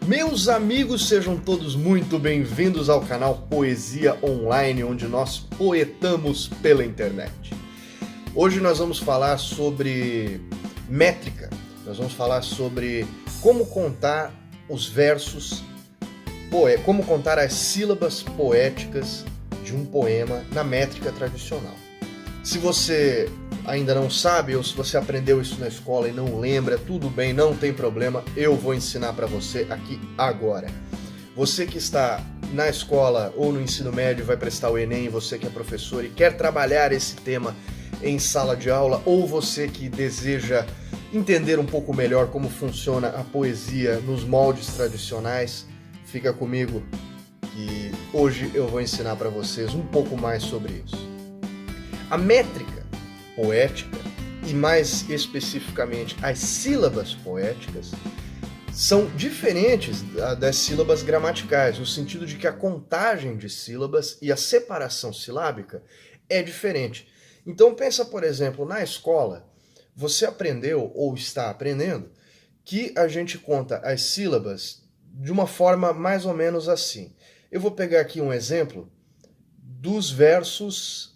Meus amigos, sejam todos muito bem-vindos ao canal Poesia Online, onde nós poetamos pela internet. Hoje nós vamos falar sobre métrica, nós vamos falar sobre como contar os versos, como contar as sílabas poéticas de um poema na métrica tradicional. Se você ainda não sabe, ou se você aprendeu isso na escola e não lembra, tudo bem, não tem problema, eu vou ensinar para você aqui agora. Você que está na escola ou no ensino médio, vai prestar o Enem, você que é professor e quer trabalhar esse tema em sala de aula, ou você que deseja entender um pouco melhor como funciona a poesia nos moldes tradicionais, fica comigo que hoje eu vou ensinar para vocês um pouco mais sobre isso. A métrica poética, e mais especificamente as sílabas poéticas, são diferentes das sílabas gramaticais, no sentido de que a contagem de sílabas e a separação silábica é diferente. Então pensa, por exemplo, na escola, você aprendeu ou está aprendendo que a gente conta as sílabas de uma forma mais ou menos assim. Eu vou pegar aqui um exemplo dos versos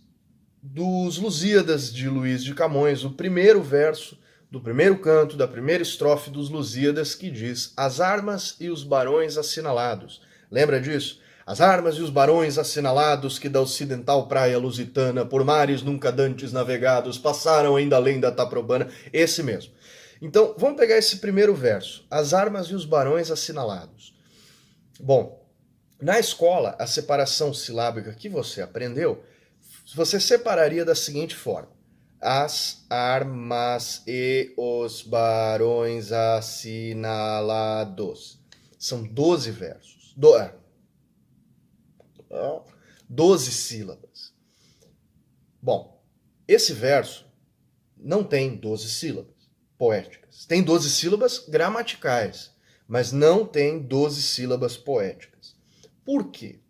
dos Lusíadas de Luís de Camões, o primeiro verso do primeiro canto da primeira estrofe dos Lusíadas, que diz: as armas e os barões assinalados. Lembra disso? As armas e os barões assinalados que da ocidental praia lusitana, por mares nunca dantes navegados, passaram ainda além da Taprobana. Esse mesmo. Então, vamos pegar esse primeiro verso. As armas e os barões assinalados. Bom, na escola, a separação silábica que você aprendeu, você separaria da seguinte forma: as armas e os barões assinalados. São 12 versos. 12 sílabas. Bom, esse verso não tem 12 sílabas poéticas. Tem 12 sílabas gramaticais, mas não tem 12 sílabas poéticas. Por quê?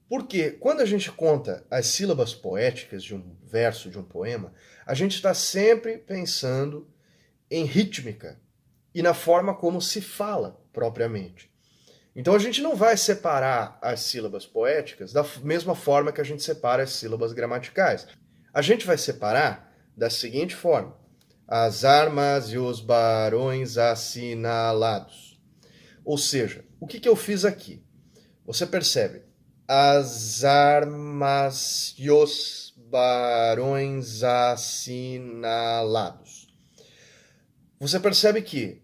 Porque quando a gente conta as sílabas poéticas de um verso, de um poema, a gente está sempre pensando em rítmica e na forma como se fala propriamente. Então a gente não vai separar as sílabas poéticas da mesma forma que a gente separa as sílabas gramaticais. A gente vai separar da seguinte forma: as armas e os barões assinalados. Ou seja, o que eu fiz aqui? Você percebe? As armas e os barões assinalados. Você percebe que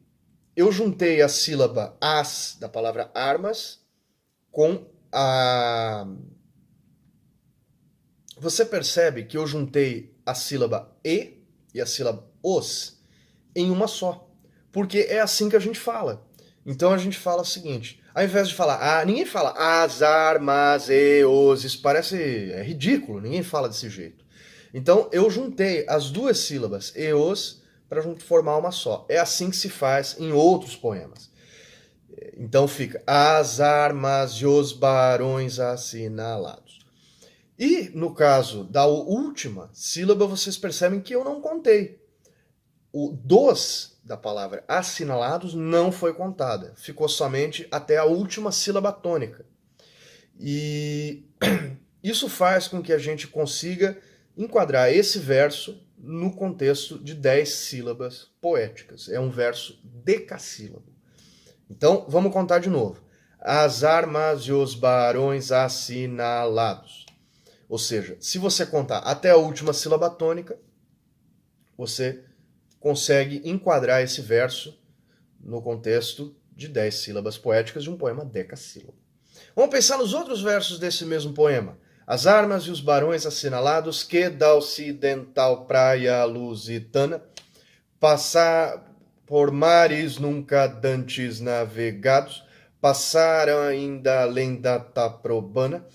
eu juntei a sílaba as da palavra armas com a... Você percebe que eu juntei a sílaba e a sílaba os em uma só. Porque é assim que a gente fala. Então a gente fala o seguinte: ao invés de falar, ninguém fala as armas e os, isso é ridículo, ninguém fala desse jeito. Então eu juntei as duas sílabas e os para formar uma só. É assim que se faz em outros poemas. Então fica as armas e os barões assinalados. E no caso da última sílaba, vocês percebem que eu não contei. O dos da palavra assinalados não foi contada, ficou somente até a última sílaba tônica. E isso faz com que a gente consiga enquadrar esse verso no contexto de 10 sílabas poéticas. É um verso decassílabo. Então, vamos contar de novo. As armas e os barões assinalados. Ou seja, se você contar até a última sílaba tônica, você consegue enquadrar esse verso no contexto de 10 sílabas poéticas de um poema decassílabo. Vamos pensar nos outros versos desse mesmo poema. As armas e os barões assinalados que da ocidental praia lusitana, passar por mares nunca dantes navegados, passaram ainda além da Taprobana.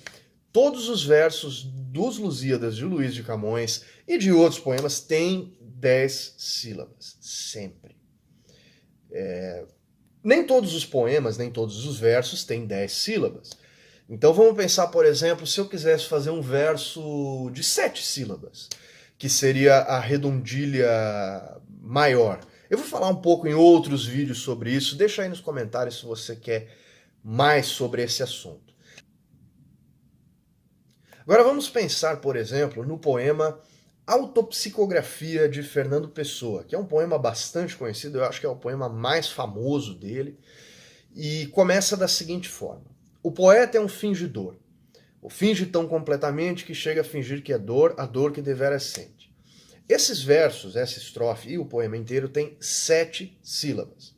Todos os versos dos Lusíadas de Luís de Camões e de outros poemas têm 10 sílabas, sempre. Nem todos os poemas, nem todos os versos têm 10 sílabas. Então vamos pensar, por exemplo, se eu quisesse fazer um verso de 7 sílabas, que seria a redondilha maior. Eu vou falar um pouco em outros vídeos sobre isso, deixa aí nos comentários se você quer mais sobre esse assunto. Agora vamos pensar, por exemplo, no poema Autopsicografia de Fernando Pessoa, que é um poema bastante conhecido, eu acho que é o poema mais famoso dele, e começa da seguinte forma: o poeta é um fingidor, o finge tão completamente que chega a fingir que é dor, a dor que deveras sente. Esses versos, essa estrofe e o poema inteiro tem 7 sílabas.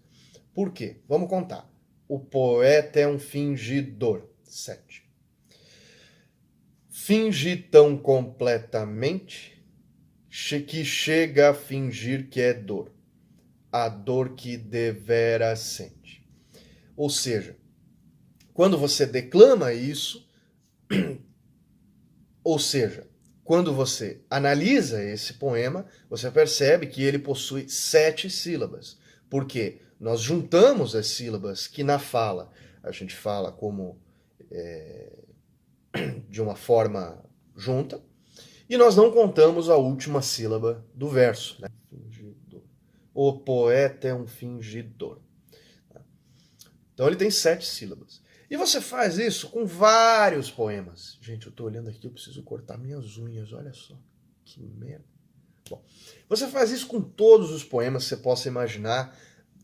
Por quê? Vamos contar. O poeta é um fingidor. 7. Finge tão completamente que chega a fingir que é dor, a dor que deveras sente. Ou seja, quando você declama isso, ou seja, quando você analisa esse poema, você percebe que ele possui 7 sílabas. Por quê? Nós juntamos as sílabas que na fala a gente fala como de uma forma junta, e nós não contamos a última sílaba do verso. Né? Fingidor. O poeta é um fingidor. Então ele tem 7 sílabas. E você faz isso com vários poemas. Gente, eu estou olhando aqui, eu preciso cortar minhas unhas, olha só. Que merda. Bom, você faz isso com todos os poemas que você possa imaginar,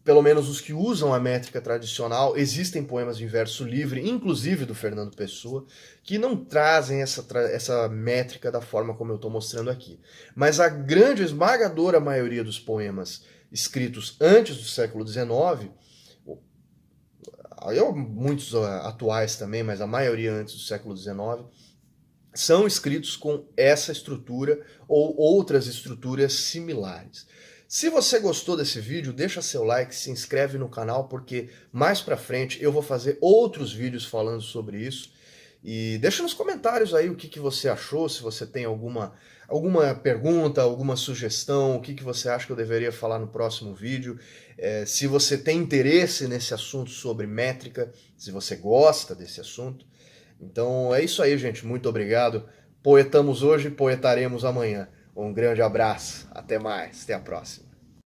pelo menos os que usam a métrica tradicional. Existem poemas em verso livre, inclusive do Fernando Pessoa, que não trazem essa métrica da forma como eu estou mostrando aqui. Mas a grande, esmagadora maioria dos poemas escritos antes do século XIX, muitos atuais também, mas a maioria antes do século XIX, são escritos com essa estrutura ou outras estruturas similares. Se você gostou desse vídeo, deixa seu like, se inscreve no canal, porque mais pra frente eu vou fazer outros vídeos falando sobre isso. E deixa nos comentários aí o que você achou, se você tem alguma pergunta, alguma sugestão, o que você acha que eu deveria falar no próximo vídeo. Se você tem interesse nesse assunto sobre métrica, se você gosta desse assunto. Então é isso aí, gente. Muito obrigado. Poetamos hoje, poetaremos amanhã. Um grande abraço. Até mais. Até a próxima.